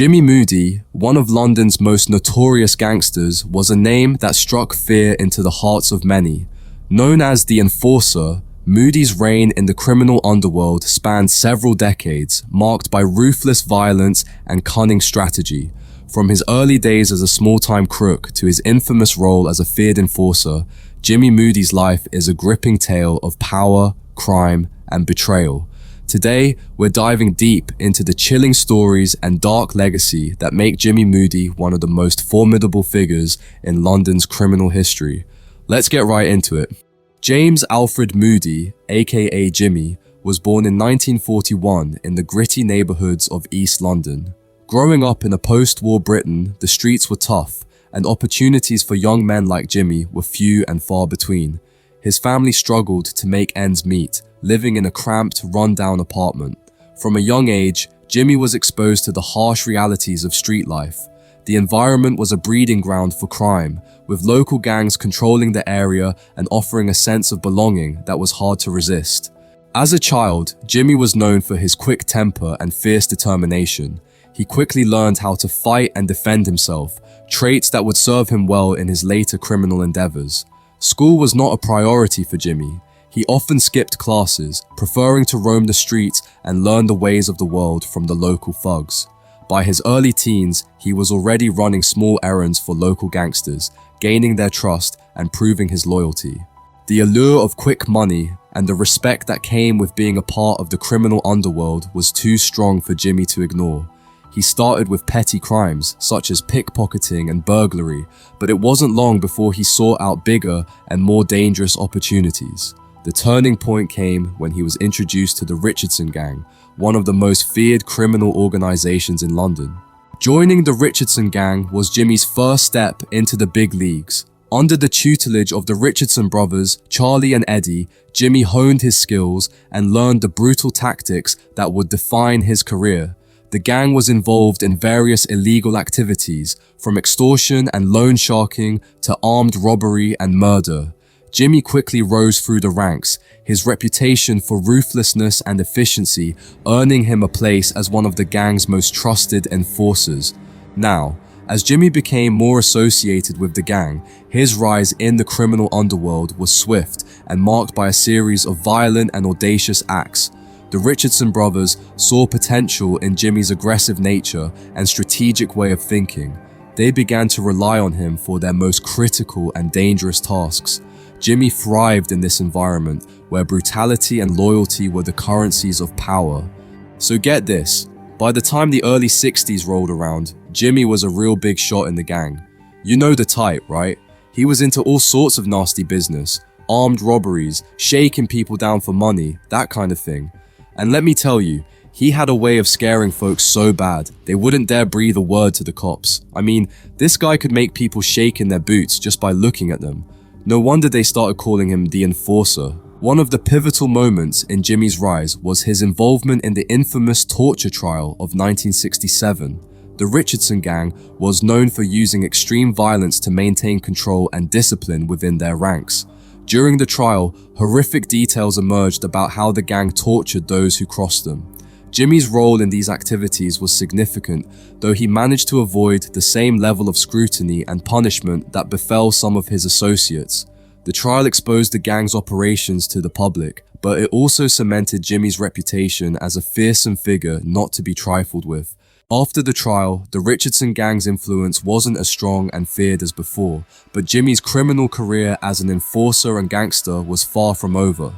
Jimmy Moody, one of London's most notorious gangsters, was a name that struck fear into the hearts of many. Known as the Enforcer, Moody's reign in the criminal underworld spanned several decades, marked by ruthless violence and cunning strategy. From his early days as a small-time crook to his infamous role as a feared enforcer, Jimmy Moody's life is a gripping tale of power, crime, and betrayal. Today, we're diving deep into the chilling stories and dark legacy that make Jimmy Moody one of the most formidable figures in London's criminal history. Let's get right into it. James Alfred Moody, aka Jimmy, was born in 1941 in the gritty neighbourhoods of East London. Growing up in a post-war Britain, the streets were tough, and opportunities for young men like Jimmy were few and far between. His family struggled to make ends meet, living in a cramped, run-down apartment. From a young age, Jimmy was exposed to the harsh realities of street life. The environment was a breeding ground for crime, with local gangs controlling the area and offering a sense of belonging that was hard to resist. As a child, Jimmy was known for his quick temper and fierce determination. He quickly learned how to fight and defend himself, traits that would serve him well in his later criminal endeavors. School was not a priority for Jimmy. He often skipped classes, preferring to roam the streets and learn the ways of the world from the local thugs. By his early teens, he was already running small errands for local gangsters, gaining their trust and proving his loyalty. The allure of quick money and the respect that came with being a part of the criminal underworld was too strong for Jimmy to ignore. He started with petty crimes, such as pickpocketing and burglary, but it wasn't long before he sought out bigger and more dangerous opportunities. The turning point came when he was introduced to the Richardson Gang, one of the most feared criminal organizations in London. Joining the Richardson Gang was Jimmy's first step into the big leagues. Under the tutelage of the Richardson brothers, Charlie and Eddie, Jimmy honed his skills and learned the brutal tactics that would define his career. The gang was involved in various illegal activities, from extortion and loan sharking to armed robbery and murder. Jimmy quickly rose through the ranks, his reputation for ruthlessness and efficiency earning him a place as one of the gang's most trusted enforcers. Now, as Jimmy became more associated with the gang, his rise in the criminal underworld was swift and marked by a series of violent and audacious acts. The Richardson brothers saw potential in Jimmy's aggressive nature and strategic way of thinking. They began to rely on him for their most critical and dangerous tasks. Jimmy thrived in this environment where brutality and loyalty were the currencies of power. So get this, by the time the early 60s rolled around, Jimmy was a real big shot in the gang. You know the type, right? He was into all sorts of nasty business, armed robberies, shaking people down for money, that kind of thing. And let me tell you, he had a way of scaring folks so bad, they wouldn't dare breathe a word to the cops. I mean, this guy could make people shake in their boots just by looking at them. No wonder they started calling him the Enforcer. One of the pivotal moments in Jimmy's rise was his involvement in the infamous torture trial of 1967. The Richardson Gang was known for using extreme violence to maintain control and discipline within their ranks. During the trial, horrific details emerged about how the gang tortured those who crossed them. Jimmy's role in these activities was significant, though he managed to avoid the same level of scrutiny and punishment that befell some of his associates. The trial exposed the gang's operations to the public, but it also cemented Jimmy's reputation as a fearsome figure not to be trifled with. After the trial, the Richardson Gang's influence wasn't as strong and feared as before, but Jimmy's criminal career as an enforcer and gangster was far from over.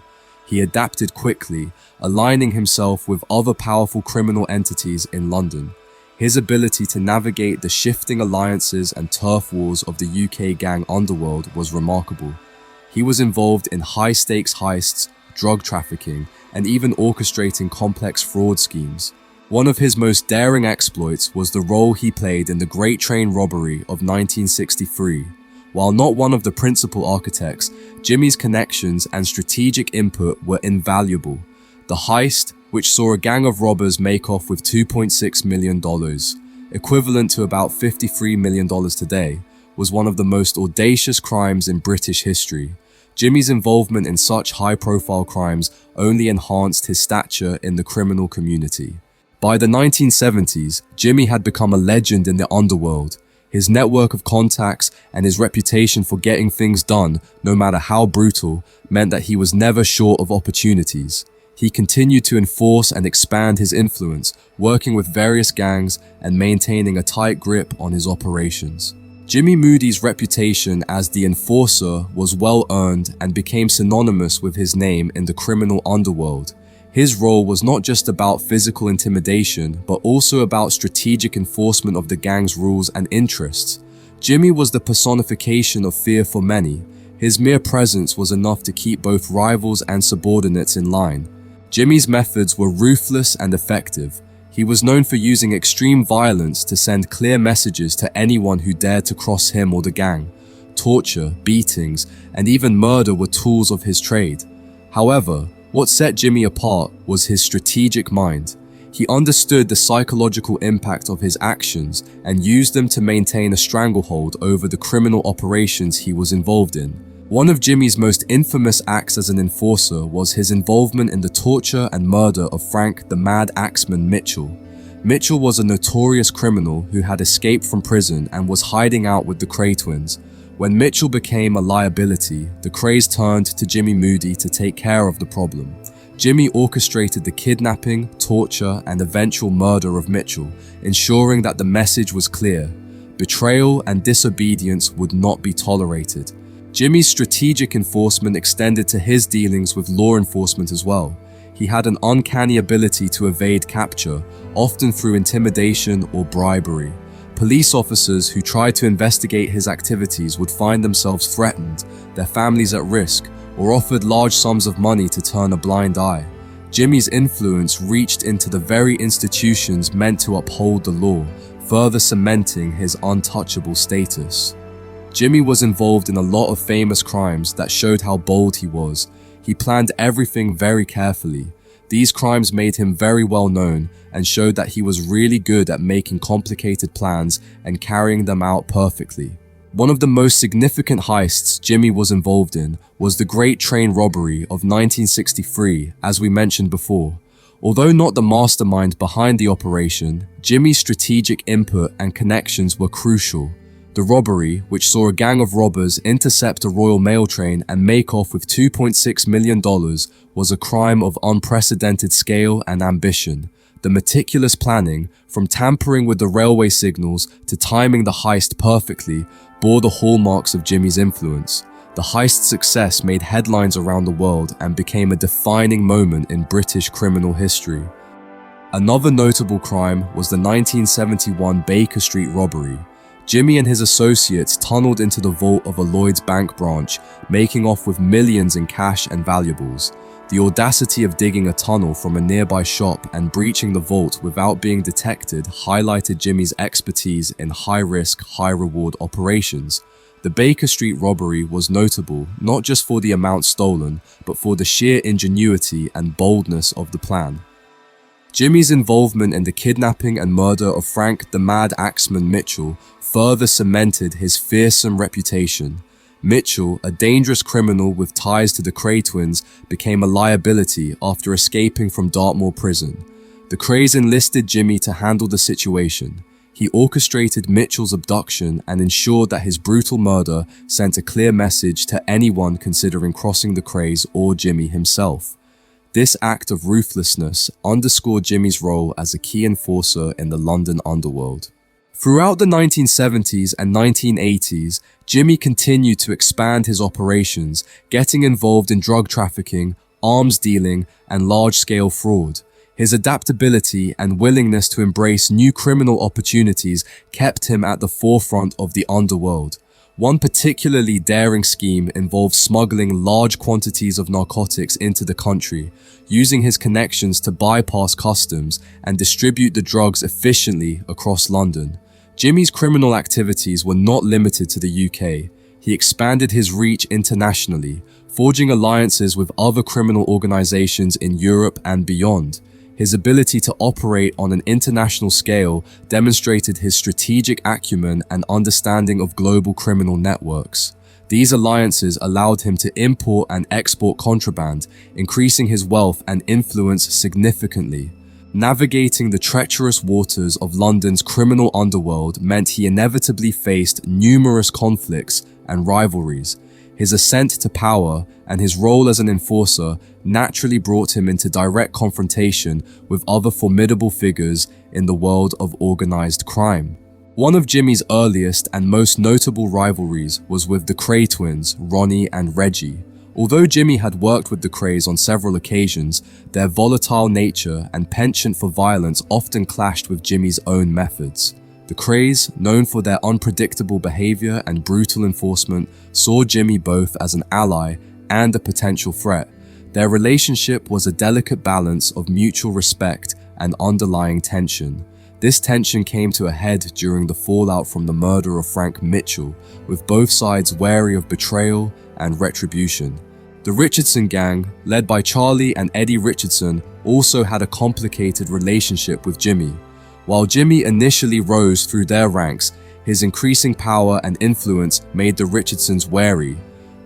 He adapted quickly, aligning himself with other powerful criminal entities in London. His ability to navigate the shifting alliances and turf wars of the UK gang underworld was remarkable. He was involved in high-stakes heists, drug trafficking, and even orchestrating complex fraud schemes. One of his most daring exploits was the role he played in the Great Train robbery of 1963. While not one of the principal architects, Jimmy's connections and strategic input were invaluable. The heist, which saw a gang of robbers make off with $2.6 million, equivalent to about $53 million today, was one of the most audacious crimes in British history. Jimmy's involvement in such high-profile crimes only enhanced his stature in the criminal community. By the 1970s, Jimmy had become a legend in the underworld. His network of contacts and his reputation for getting things done, no matter how brutal, meant that he was never short of opportunities. He continued to enforce and expand his influence, working with various gangs and maintaining a tight grip on his operations. Jimmy Moody's reputation as the enforcer was well earned and became synonymous with his name in the criminal underworld. His role was not just about physical intimidation, but also about strategic enforcement of the gang's rules and interests. Jimmy was the personification of fear for many. His mere presence was enough to keep both rivals and subordinates in line. Jimmy's methods were ruthless and effective. He was known for using extreme violence to send clear messages to anyone who dared to cross him or the gang. Torture, beatings, and even murder were tools of his trade. However, what set Jimmy apart was his strategic mind. He understood the psychological impact of his actions and used them to maintain a stranglehold over the criminal operations he was involved in. One of Jimmy's most infamous acts as an enforcer was his involvement in the torture and murder of Frank the Mad Axeman Mitchell. Mitchell was a notorious criminal who had escaped from prison and was hiding out with the Kray twins. When Mitchell became a liability, the Krays turned to Jimmy Moody to take care of the problem. Jimmy orchestrated the kidnapping, torture, and eventual murder of Mitchell, ensuring that the message was clear: betrayal and disobedience would not be tolerated. Jimmy's strategic enforcement extended to his dealings with law enforcement as well. He had an uncanny ability to evade capture, often through intimidation or bribery. Police officers who tried to investigate his activities would find themselves threatened, their families at risk, or offered large sums of money to turn a blind eye. Jimmy's influence reached into the very institutions meant to uphold the law, further cementing his untouchable status. Jimmy was involved in a lot of famous crimes that showed how bold he was. He planned everything very carefully. These crimes made him very well known and showed that he was really good at making complicated plans and carrying them out perfectly. One of the most significant heists Jimmy was involved in was the Great Train Robbery of 1963, as we mentioned before. Although not the mastermind behind the operation, Jimmy's strategic input and connections were crucial. The robbery, which saw a gang of robbers intercept a Royal Mail train and make off with $2.6 million, was a crime of unprecedented scale and ambition. The meticulous planning, from tampering with the railway signals to timing the heist perfectly, bore the hallmarks of Jimmy's influence. The heist's success made headlines around the world and became a defining moment in British criminal history. Another notable crime was the 1971 Baker Street robbery. Jimmy and his associates tunneled into the vault of a Lloyd's Bank branch, making off with millions in cash and valuables. The audacity of digging a tunnel from a nearby shop and breaching the vault without being detected highlighted Jimmy's expertise in high-risk, high-reward operations. The Baker Street robbery was notable not just for the amount stolen, but for the sheer ingenuity and boldness of the plan. Jimmy's involvement in the kidnapping and murder of Frank the Mad Axeman Mitchell further cemented his fearsome reputation. Mitchell, a dangerous criminal with ties to the Kray twins, became a liability after escaping from Dartmoor prison. The Krays enlisted Jimmy to handle the situation. He orchestrated Mitchell's abduction and ensured that his brutal murder sent a clear message to anyone considering crossing the Krays or Jimmy himself. This act of ruthlessness underscored Jimmy's role as a key enforcer in the London underworld. Throughout the 1970s and 1980s, Jimmy continued to expand his operations, getting involved in drug trafficking, arms dealing, and large-scale fraud. His adaptability and willingness to embrace new criminal opportunities kept him at the forefront of the underworld. One particularly daring scheme involved smuggling large quantities of narcotics into the country, using his connections to bypass customs and distribute the drugs efficiently across London. Jimmy's criminal activities were not limited to the UK. He expanded his reach internationally, forging alliances with other criminal organizations in Europe and beyond. His ability to operate on an international scale demonstrated his strategic acumen and understanding of global criminal networks. These alliances allowed him to import and export contraband, increasing his wealth and influence significantly. Navigating the treacherous waters of London's criminal underworld meant he inevitably faced numerous conflicts and rivalries. His ascent to power and his role as an enforcer naturally brought him into direct confrontation with other formidable figures in the world of organized crime. One of Jimmy's earliest and most notable rivalries was with the Kray twins, Ronnie and Reggie. Although Jimmy had worked with the Krays on several occasions, their volatile nature and penchant for violence often clashed with Jimmy's own methods. The Krays, known for their unpredictable behavior and brutal enforcement, saw Jimmy both as an ally and a potential threat. Their relationship was a delicate balance of mutual respect and underlying tension. This tension came to a head during the fallout from the murder of Frank Mitchell, with both sides wary of betrayal and retribution. The Richardson Gang, led by Charlie and Eddie Richardson, also had a complicated relationship with Jimmy. While Jimmy initially rose through their ranks, his increasing power and influence made the Richardsons wary.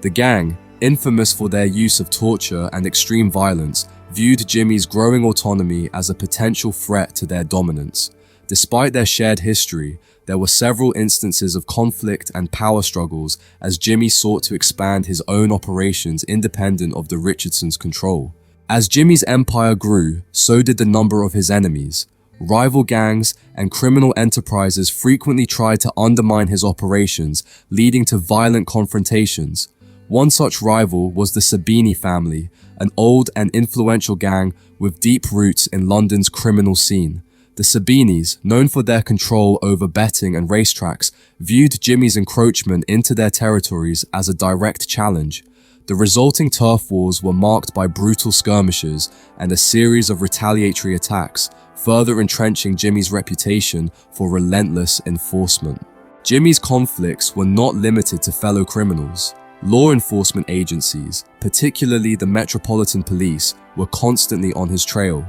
The gang, infamous for their use of torture and extreme violence, viewed Jimmy's growing autonomy as a potential threat to their dominance. Despite their shared history, there were several instances of conflict and power struggles as Jimmy sought to expand his own operations independent of the Richardsons' control. As Jimmy's empire grew, so did the number of his enemies. Rival gangs and criminal enterprises frequently tried to undermine his operations, leading to violent confrontations. One such rival was the Sabini family, an old and influential gang with deep roots in London's criminal scene. The Sabinis, known for their control over betting and racetracks, viewed Jimmy's encroachment into their territories as a direct challenge. The resulting turf wars were marked by brutal skirmishes and a series of retaliatory attacks, further entrenching Jimmy's reputation for relentless enforcement. Jimmy's conflicts were not limited to fellow criminals. Law enforcement agencies, particularly the Metropolitan Police, were constantly on his trail.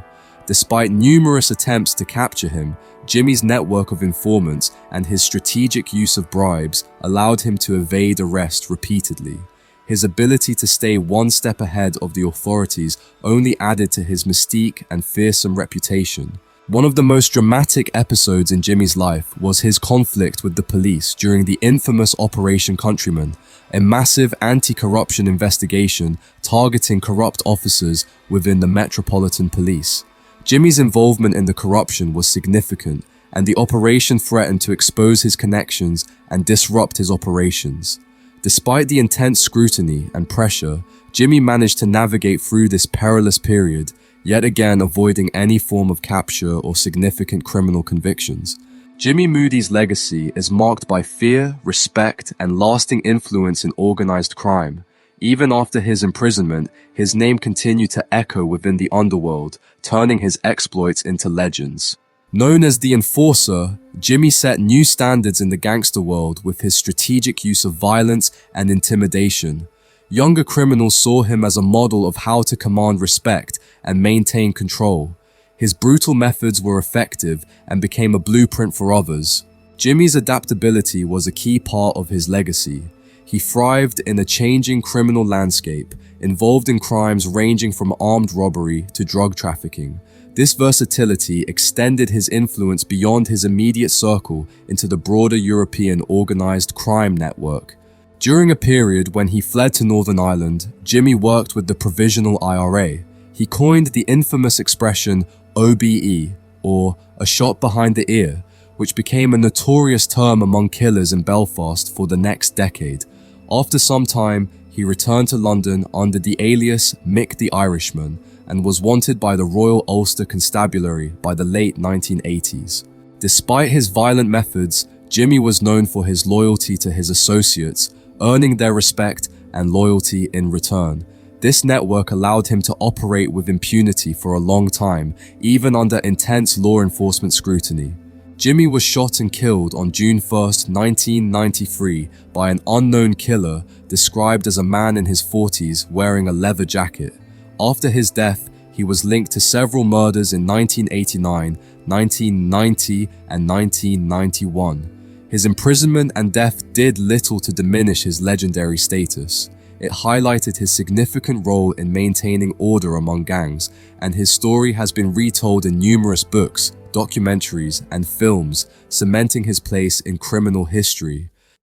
Despite numerous attempts to capture him, Jimmy's network of informants and his strategic use of bribes allowed him to evade arrest repeatedly. His ability to stay one step ahead of the authorities only added to his mystique and fearsome reputation. One of the most dramatic episodes in Jimmy's life was his conflict with the police during the infamous Operation Countryman, a massive anti-corruption investigation targeting corrupt officers within the Metropolitan Police. Jimmy's involvement in the corruption was significant, and the operation threatened to expose his connections and disrupt his operations. Despite the intense scrutiny and pressure, Jimmy managed to navigate through this perilous period, yet again avoiding any form of capture or significant criminal convictions. Jimmy Moody's legacy is marked by fear, respect, and lasting influence in organized crime. Even after his imprisonment, his name continued to echo within the underworld, turning his exploits into legends. Known as the Enforcer, Jimmy set new standards in the gangster world with his strategic use of violence and intimidation. Younger criminals saw him as a model of how to command respect and maintain control. His brutal methods were effective and became a blueprint for others. Jimmy's adaptability was a key part of his legacy. He thrived in a changing criminal landscape, involved in crimes ranging from armed robbery to drug trafficking. This versatility extended his influence beyond his immediate circle into the broader European organized crime network. During a period when he fled to Northern Ireland, Jimmy worked with the Provisional IRA. He coined the infamous expression OBE, or a shot behind the ear, which became a notorious term among killers in Belfast for the next decade. After some time, he returned to London under the alias Mick the Irishman and was wanted by the Royal Ulster Constabulary by the late 1980s. Despite his violent methods, Jimmy was known for his loyalty to his associates, earning their respect and loyalty in return. This network allowed him to operate with impunity for a long time, even under intense law enforcement scrutiny. Jimmy was shot and killed on June 1, 1993 by an unknown killer described as a man in his 40s wearing a leather jacket. After his death, he was linked to several murders in 1989, 1990, and 1991. His imprisonment and death did little to diminish his legendary status. It highlighted his significant role in maintaining order among gangs, and his story has been retold in numerous books, documentaries, and films, cementing his place in criminal history.